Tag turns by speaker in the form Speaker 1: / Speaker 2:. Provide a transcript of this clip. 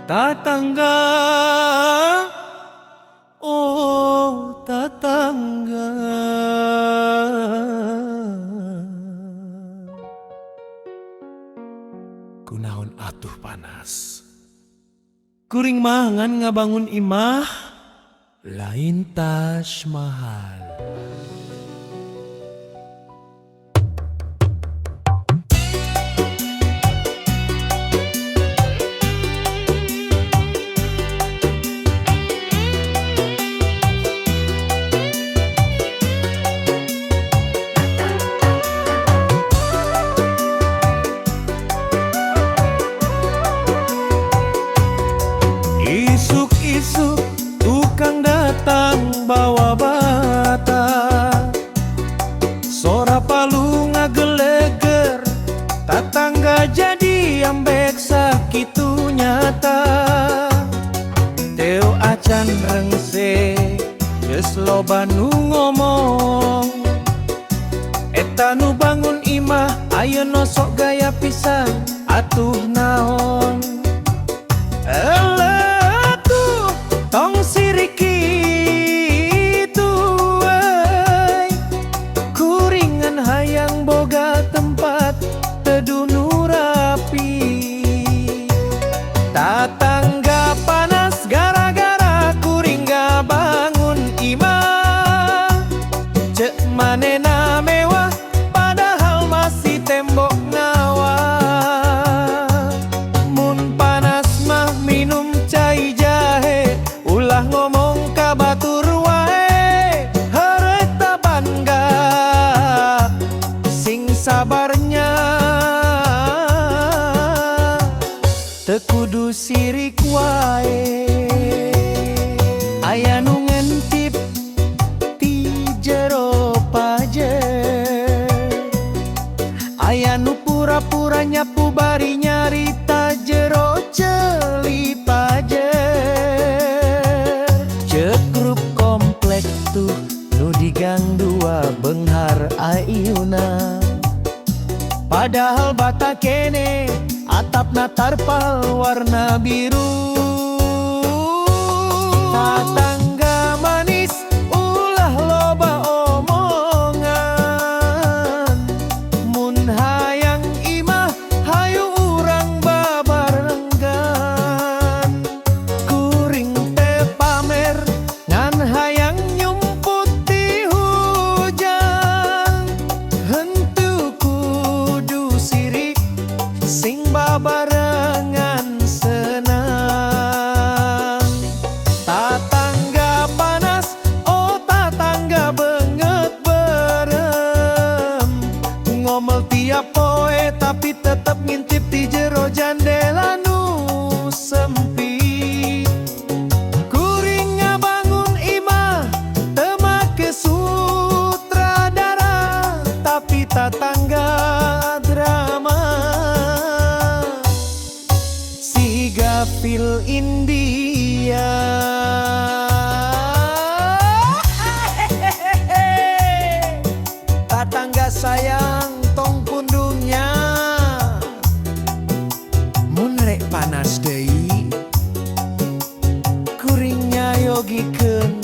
Speaker 1: Tatangga, oh tatangga, kunaon atuh panas. Kuring mangan ngabangun imah, lain Taj Mahal. Isuk-isuk tukang datang bawa bata, sora palu ngageleger, tatangga jadi ambek sakitu nyata. Teu acan rengse geus loba nu ngomong, eta nu bangun imah ayeuna sok gaya pisan atuh naon. Tong siriki itu kuringan hayang boga tempat teduh nu rapi. Tatangga panas gara-gara kuring gak bangun imah. Cek manena mewah padahal masih tembok ngawa. Mun panas mah minum cai jahe, ulah ngomong ka batur wae, hareuy tabangga sing sabarnya. Teu kudu sirik wae, aya nu ngentip ti jero pajer, aya nu pura-pura nyapu bari nyarita jero ceuli pajer. Grup komplek tuh nu di gang 2 Benghar ayeuna, padahal bata kene atapna tarpal warna biru. Tatangga manis ulah loba omongan, mun hayang imah hayu urang babarenggan. Kuring teh pamer ngan hayang nyumput di hujan, henteu kudu sirik sing babarengan senang. Tatangga panas, oh tatangga beungeut berem, ngomel tiap poe tapi tetep ngintip di jero jandela nu sempit. Kuring ngabangun imah teu make sutradara, tapi tatangga drama. Si Gafil India, tatangga sayang tong pundungnya. Mun rek panas deui kuring nyayogikeun